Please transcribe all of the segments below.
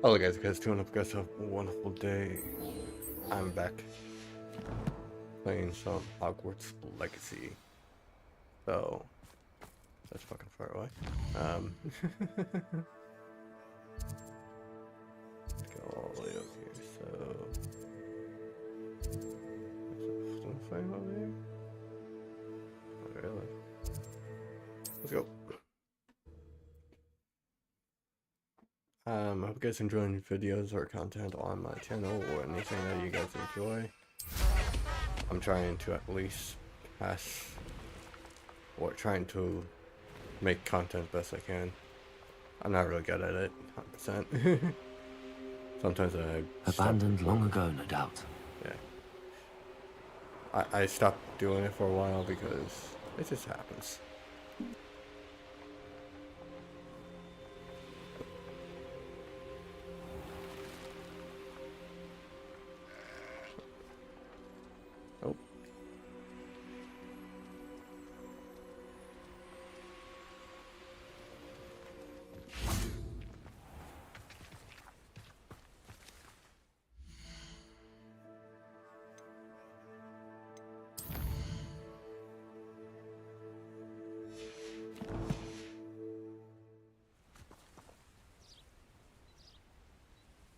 Hello guys, doing up guys, have a wonderful day. I'm back playing some Hogwarts Legacy. So that's fucking far away. Let's go all the way up here. So there's a stone flame over here. Oh, really? Let's go. I hope you guys enjoying videos or content on my channel or anything that you guys enjoy. I'm trying to at least pass or trying to make content best I can. I'm not really good at it, 100%. Sometimes I abandoned long ago, no doubt. Yeah. I stopped doing it for a while because it just happens. Oh.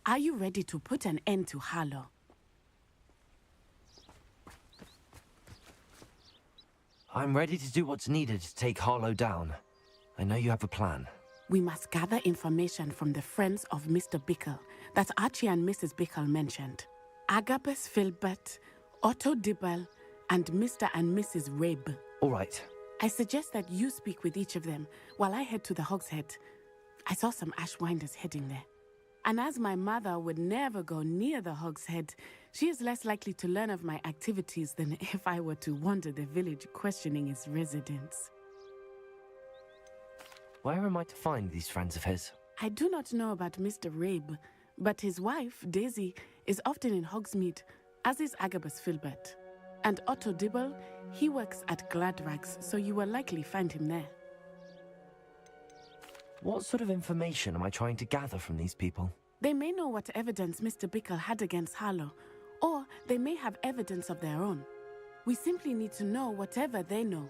Are you ready to put an end to Harlow? I'm ready to do what's needed to take Harlow down. I know you have a plan. We must gather information from the friends of Mr. Bickle that Archie and Mrs. Bickle mentioned. Agabus Filbert, Otto Dibble, and Mr. and Mrs. Rabe. All right. I suggest that you speak with each of them while I head to the Hogshead. I saw some Ashwinders heading there. And as my mother would never go near the Hogshead, she is less likely to learn of my activities than if I were to wander the village questioning its residents. Where am I to find these friends of his? I do not know about Mr. Rabe, but his wife, Daisy, is often in Hogsmeade, as is Agabus Filbert. And Otto Dibble, he works at Gladrags, so you will likely find him there. What sort of information am I trying to gather from these people? They may know what evidence Mr. Bickle had against Harlow, or they may have evidence of their own. We simply need to know whatever they know.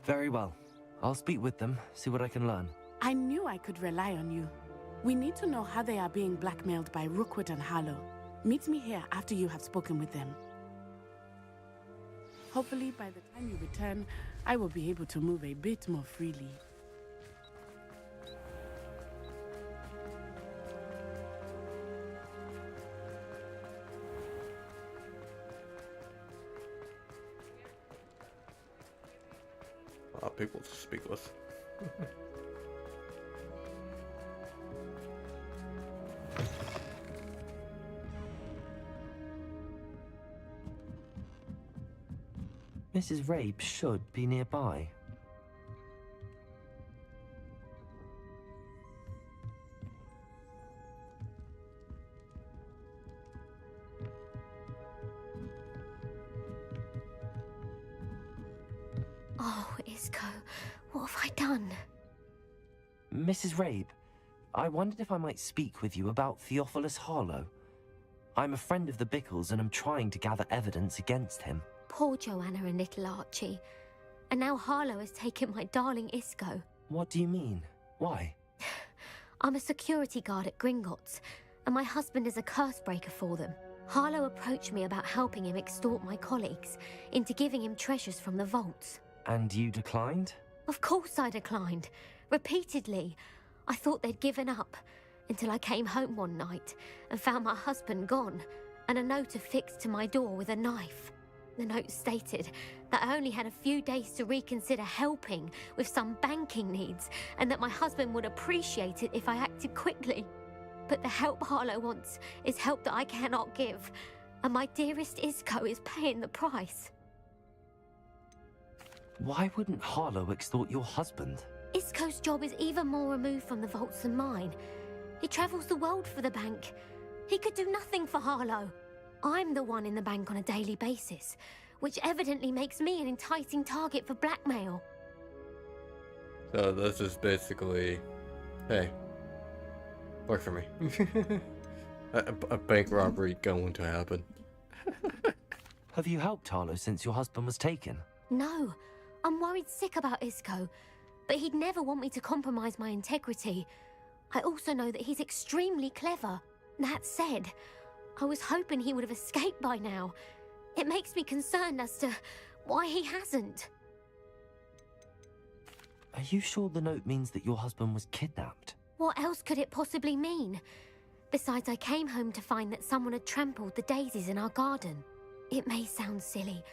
Very well. I'll speak with them, see what I can learn. I knew I could rely on you. We need to know how they are being blackmailed by Rookwood and Harlow. Meet me here after you have spoken with them. Hopefully, by the time you return, I will be able to move a bit more freely. People to speak with. Mrs. Rabe should be nearby. Oh, Isco, what have I done? Mrs. Rabe, I wondered if I might speak with you about Theophilus Harlow. I'm a friend of the Bickles and I'm trying to gather evidence against him. Poor Joanna and little Archie. And now Harlow has taken my darling Isco. What do you mean? Why? I'm a security guard at Gringotts, and my husband is a curse breaker for them. Harlow approached me about helping him extort my colleagues into giving him treasures from the vaults. And you declined? Of course I declined. Repeatedly. I thought they'd given up, until I came home one night and found my husband gone, and a note affixed to my door with a knife. The note stated that I only had a few days to reconsider helping with some banking needs, and that my husband would appreciate it if I acted quickly. But the help Harlow wants is help that I cannot give, and my dearest Isco is paying the price. Why wouldn't Harlow extort your husband? Isco's job is even more removed from the vaults than mine. He travels the world for the bank. He could do nothing for Harlow. I'm the one in the bank on a daily basis, which evidently makes me an enticing target for blackmail. So this is basically, hey, Work for me. a bank robbery going to happen. Have you helped Harlow since your husband was taken? No, I'm worried sick about Isco, but he'd never want me to compromise my integrity. I also know that he's extremely clever. That said, I was hoping he would have escaped by now. It makes me concerned as to why he hasn't. Are you sure the note means that your husband was kidnapped? What else could it possibly mean? Besides, I came home to find that someone had trampled the daisies in our garden. It may sound silly,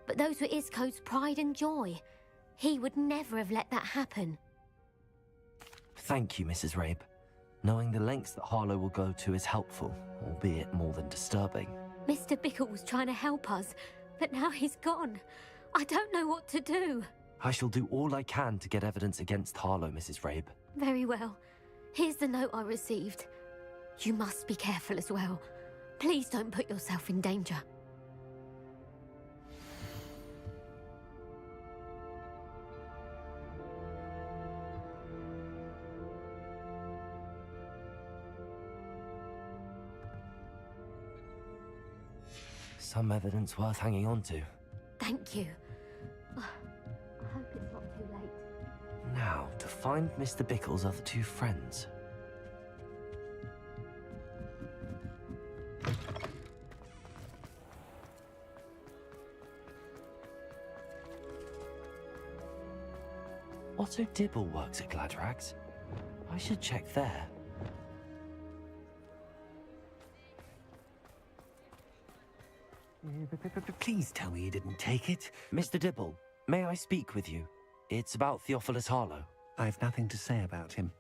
but those were Isco's pride and joy. He would never have let that happen. Thank you, Mrs. Rabe. Knowing the lengths that Harlow will go to is helpful, albeit more than disturbing. Mr. Bickle was trying to help us, but now he's gone. I don't know what to do. I shall do all I can to get evidence against Harlow, Mrs. Rabe. Very well. Here's the note I received. You must be careful as well. Please don't put yourself in danger. Some evidence worth hanging on to. Thank you. I hope it's not too late. Now, to find Mr. Bickle's other two friends. Otto Dibble works at Gladrags. I should check there. Please tell me you didn't take it. Mr. Dibble, may I speak with you? It's about Theophilus Harlow. I've nothing to say about him.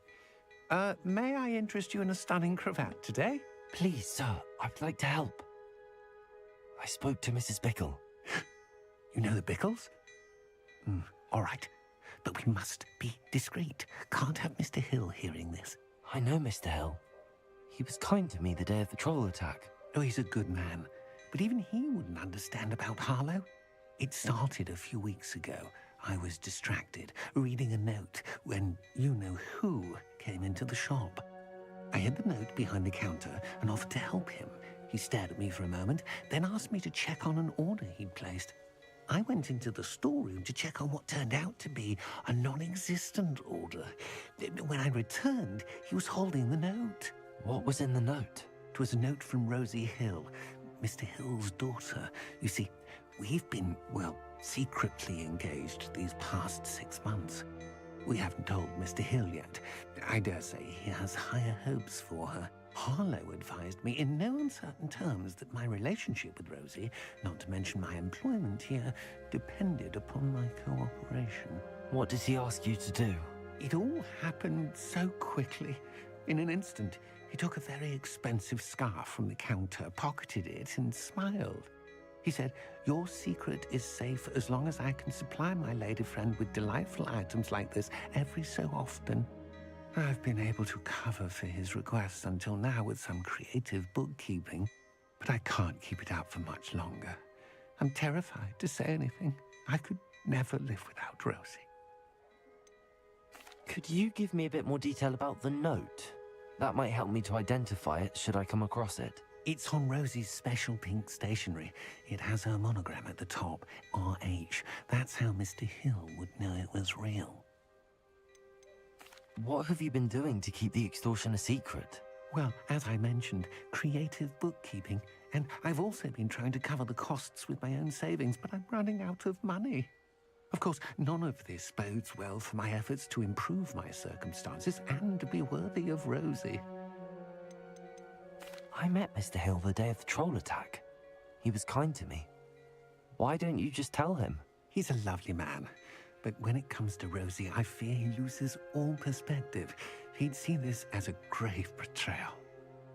May I interest you in a stunning cravat today? Please, sir, I'd like to help. I spoke to Mrs. Bickle. You know the Bickles? All right. But we must be discreet. Can't have Mr. Hill hearing this. I know Mr. Hill. He was kind to me the day of the troll attack. Oh, he's a good man. But even he wouldn't understand about Harlow. It started a few weeks ago. I was distracted, reading a note, when you-know-who came into the shop. I hid the note behind the counter and offered to help him. He stared at me for a moment, then asked me to check on an order he'd placed. I went into the storeroom to check on what turned out to be a non-existent order. When I returned, he was holding the note. What was in the note? It was a note from Rosie Hill, Mr. Hill's daughter. You see, we've been, well, secretly engaged these past 6 months. We haven't told Mr. Hill yet. I dare say he has higher hopes for her. Harlow advised me in no uncertain terms that my relationship with Rosie, not to mention my employment here, depended upon my cooperation. What did he ask you to do? It all happened so quickly. In an instant, he took a very expensive scarf from the counter, pocketed it, and smiled. He said, "Your secret is safe as long as I can supply my lady friend with delightful items like this every so often." I've been able to cover for his requests until now with some creative bookkeeping, but I can't keep it up for much longer. I'm terrified to say anything. I could never live without Rosie. Could you give me a bit more detail about the note? That might help me to identify it should I come across it. It's on Rosie's special pink stationery. It has her monogram at the top, RH. That's how Mr. Hill would know it was real. What have you been doing to keep the extortion a secret? Well, as I mentioned, creative bookkeeping. And I've also been trying to cover the costs with my own savings, but I'm running out of money. Of course, none of this bodes well for my efforts to improve my circumstances and to be worthy of Rosie. I met Mr. Hill the day of the troll attack. He was kind to me. Why don't you just tell him? He's a lovely man. But when it comes to Rosie, I fear he loses all perspective. He'd see this as a grave betrayal.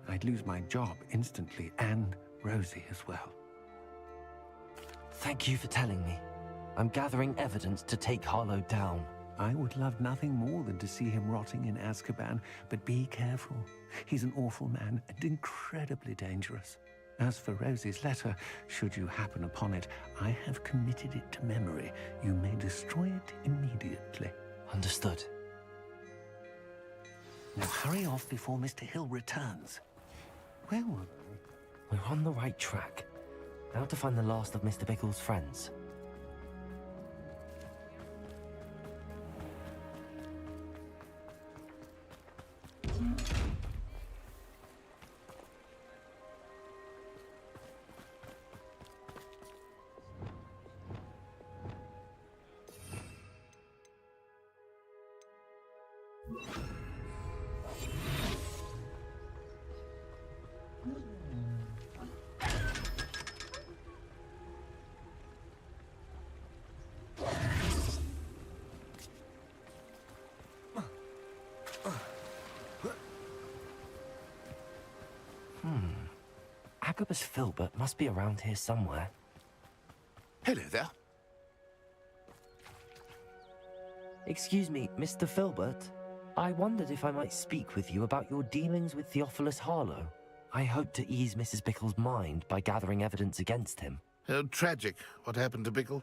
I'd lose my job instantly, and Rosie as well. Thank you for telling me. I'm gathering evidence to take Harlow down. I would love nothing more than to see him rotting in Azkaban, but be careful. He's an awful man and incredibly dangerous. As for Rosie's letter, should you happen upon it, I have committed it to memory. You may destroy it immediately. Understood. Now hurry off before Mr. Hill returns. Where were we? We're on the right track. Now to find the last of Mr. Bickle's friends. Agabus Filbert must be around here somewhere. Hello there. Excuse me, Mr. Filbert. I wondered if I might speak with you about your dealings with Theophilus Harlow. I hope to ease Mrs. Bickle's mind by gathering evidence against him. Oh, tragic, what happened to Bickle.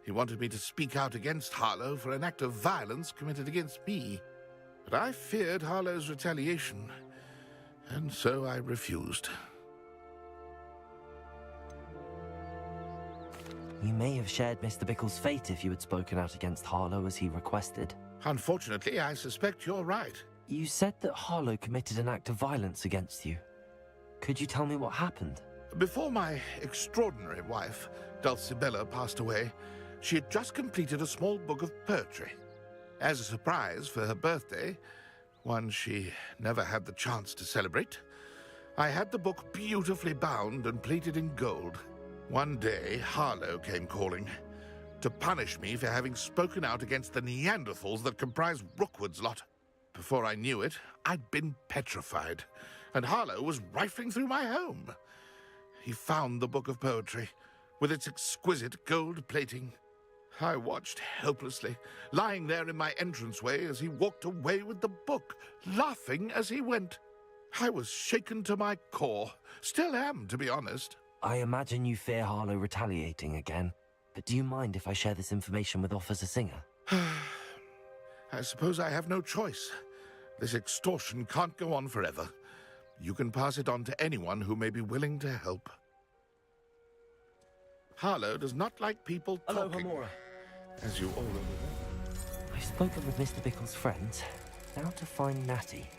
He wanted me to speak out against Harlow for an act of violence committed against me. But I feared Harlow's retaliation, and so I refused. You may have shared Mr. Bickle's fate if you had spoken out against Harlow as he requested. Unfortunately, I suspect you're right. You said that Harlow committed an act of violence against you. Could you tell me what happened? Before my extraordinary wife, Dulcibella, passed away, she had just completed a small book of poetry. As a surprise for her birthday, one she never had the chance to celebrate, I had the book beautifully bound and plated in gold. One day, Harlow came calling to punish me for having spoken out against the Neanderthals that comprise Rookwood's lot. Before I knew it, I'd been petrified, and Harlow was rifling through my home. He found the book of poetry, with its exquisite gold plating. I watched helplessly, lying there in my entranceway as he walked away with the book, laughing as he went. I was shaken to my core. Still am, to be honest. I imagine you fear Harlow retaliating again, but do you mind if I share this information with Officer Singer? I suppose I have no choice. This extortion can't go on forever. You can pass it on to anyone who may be willing to help. Harlow does not like people talking. Homura. As you already know. I've spoken with Mr. Bickle's friends. Now to find Natty.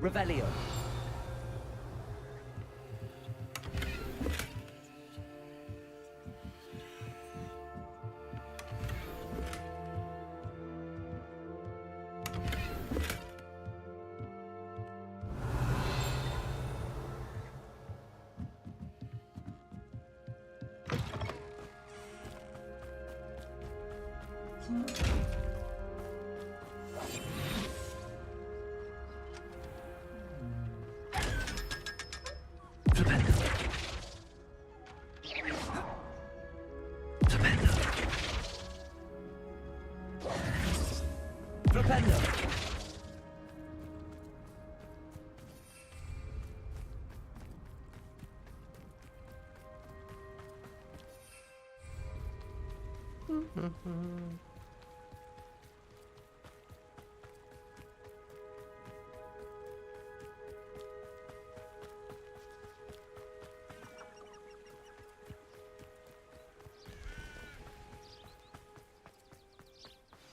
Revelio.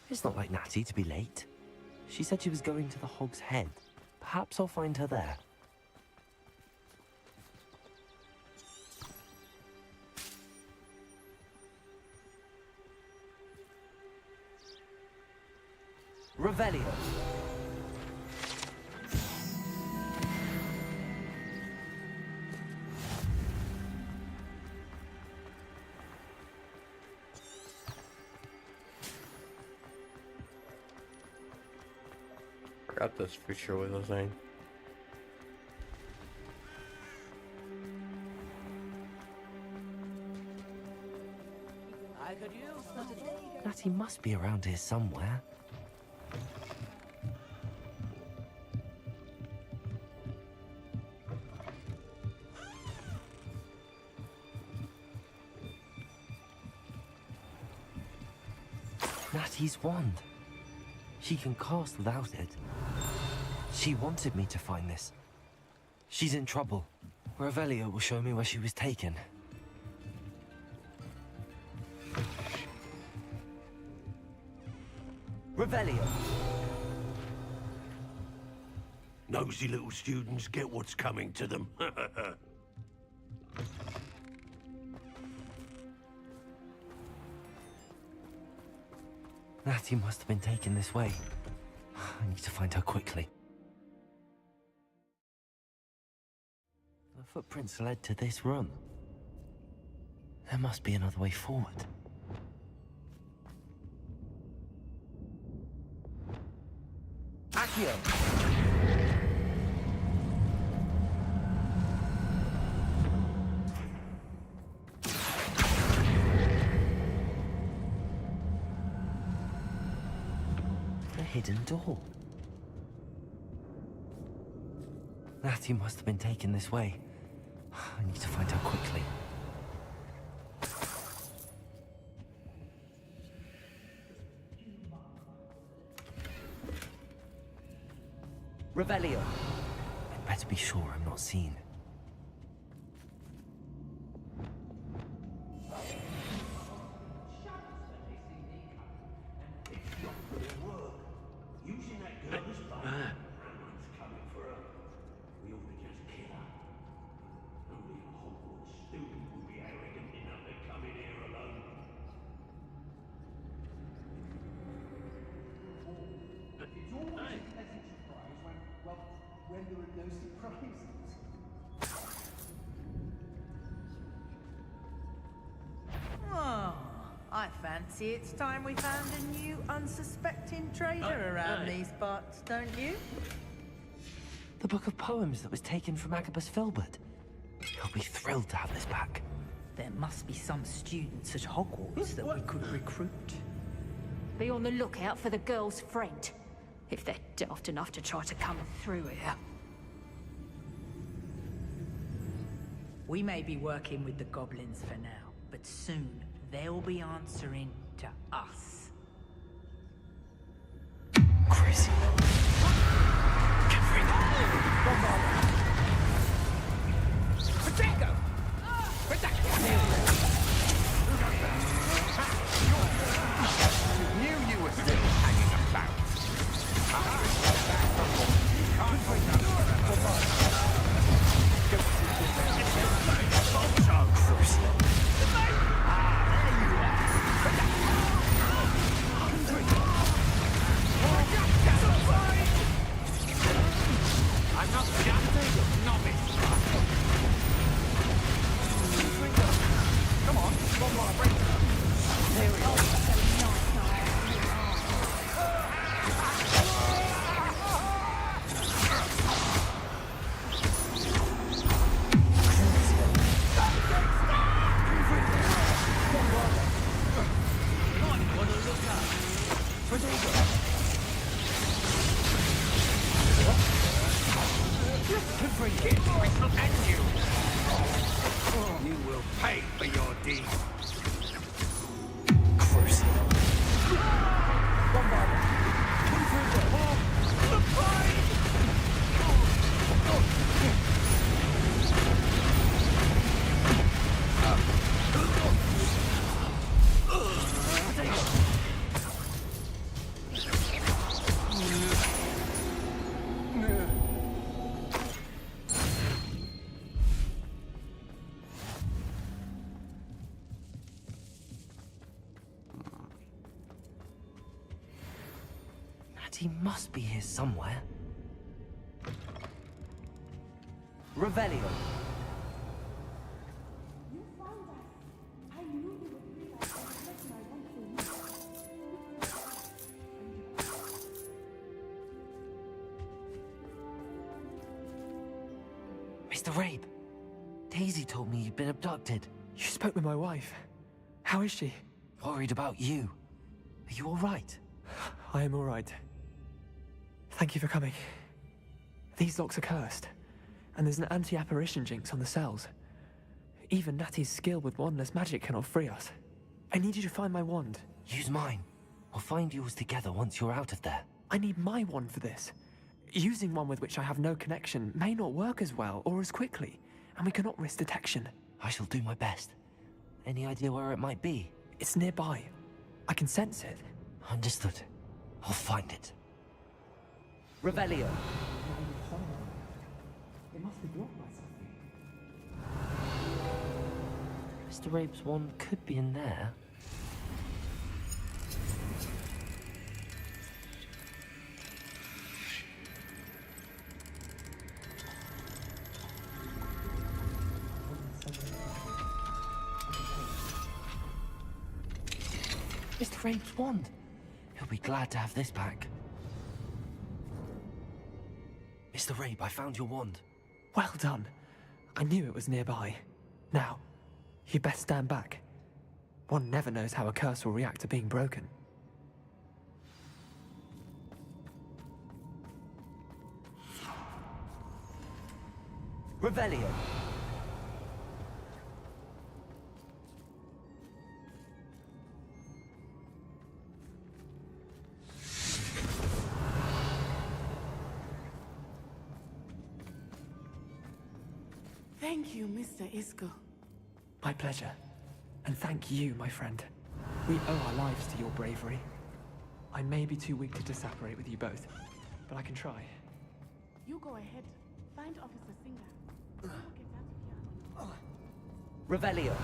It's not like Natty to be late. She said she was going to the Hog's Head. Perhaps I'll find her there. Revelio. Forgot this feature was a thing. Natty must be around here somewhere. Natty's wand. She can cast without it. She wanted me to find this. She's in trouble. Revelio will show me where she was taken. Revelio! Nosy little students get what's coming to them. Natty must have been taken this way. I need to find her quickly. The footprints led to this room. There must be another way forward. Accio! A hidden door. Natty must have been taken this way. I need to find her quickly. Revelio! I'd better be sure I'm not seen. Using that girl as bait. Someone's coming for her. We ought to just kill her. Only a Hogwarts student would be arrogant enough to come in here alone. It's always a pleasant surprise when there are no surprises. Oh, I fancy it's time we found a new unsuspecting trader around these parts, don't you? The book of poems that was taken from Agabus Filbert. He'll be thrilled to have this back. There must be some students at Hogwarts that we could recruit. Be on the lookout for the girl's friend, if they're daft enough to try to come through here. We may be working with the goblins for now, but soon they'll be answering to us. Crazy. Potato! Knew you were still hanging about. I'm not just a novice. Come on, one more break. There we go. You will pay for your deeds. He must be here somewhere. Revelio. You found us. I knew you would realize I left my wand for you. Mr. Rabe. Daisy told me you'd been abducted. You spoke with my wife. How is she? Worried about you. Are you all right? I am all right. Thank you for coming. These locks are cursed, and there's an anti-apparition jinx on the cells. Even Natty's skill with wandless magic cannot free us. I need you to find my wand. Use mine. We'll find yours together once you're out of there. I need my wand for this. Using one with which I have no connection may not work as well or as quickly, and we cannot risk detection. I shall do my best. Any idea where it might be? It's nearby. I can sense it. Understood. I'll find it. Revelio. It must be blocked by something. Mr. Rabe's wand could be in there. Mr. Rabe's wand. He'll be glad to have this back. Mr. Rabe, I found your wand. Well done. I knew it was nearby. Now, you best stand back. One never knows how a curse will react to being broken. Revelio. Thank you, Mr. Isco. My pleasure. And thank you, my friend. We owe our lives to your bravery. I may be too weak to disapparate with you both, but I can try. You go ahead. Find Officer Singer. We'll get out of here. Revelio.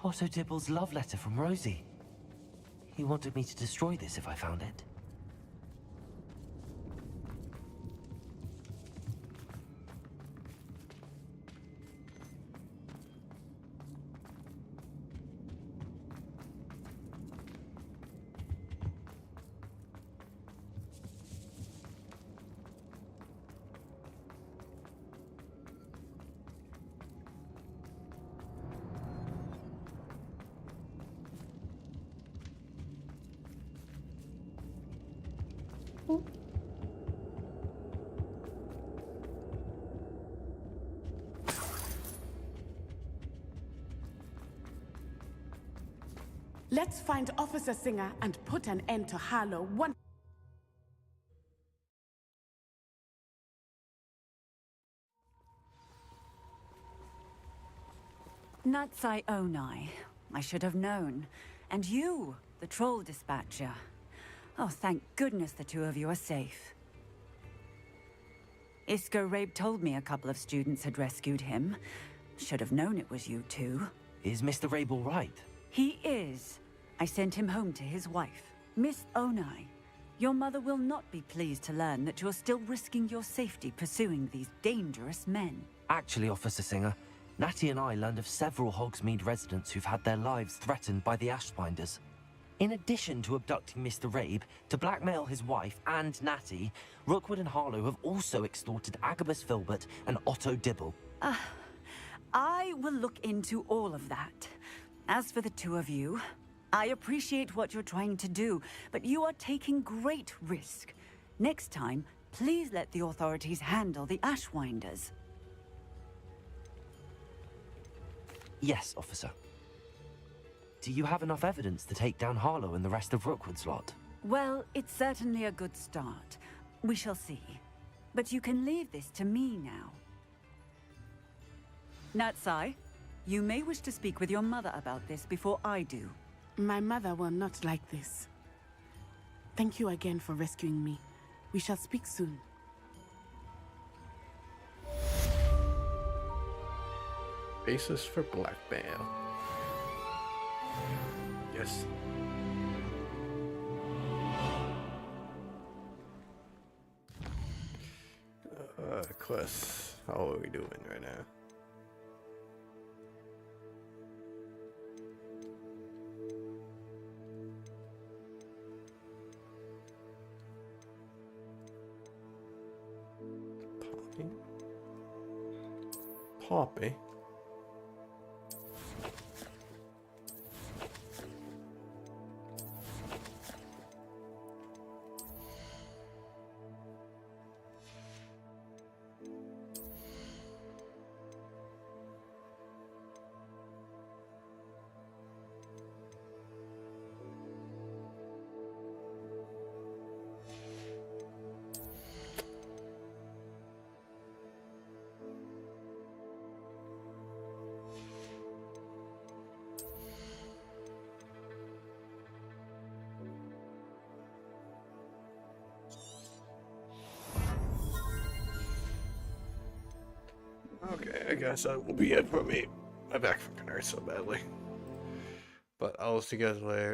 Otto Dibble's love letter from Rosie. He wanted me to destroy this if I found it. Let's find Officer Singer and put an end to Harlow once. Natsai Onai. I should have known. And you, the troll dispatcher. Oh, thank goodness the two of you are safe. Isco Rabe told me a couple of students had rescued him. Should have known it was you two. Is Mr. Rabe all right? He is. I sent him home to his wife. Miss Onai, your mother will not be pleased to learn that you're still risking your safety pursuing these dangerous men. Actually, Officer Singer, Natty and I learned of several Hogsmeade residents who've had their lives threatened by the Ashbinders. In addition to abducting Mr. Rabe, to blackmail his wife and Natty, Rookwood and Harlow have also extorted Agabus Filbert and Otto Dibble. I will look into all of that. As for the two of you, I appreciate what you're trying to do, but you are taking great risk. Next time, please let the authorities handle the Ashwinders. Yes, officer. Do you have enough evidence to take down Harlow and the rest of Rookwood's lot? Well, it's certainly a good start. We shall see. But you can leave this to me now. Natsai, you may wish to speak with your mother about this before I do. My mother will not like this. Thank you again for rescuing me. We shall speak soon. Basis for blackmail. Yes. quest. How are we doing right now? Poppy? Okay, I guess that will be it for me. My back fucking hurts so badly. But I'll see you guys later.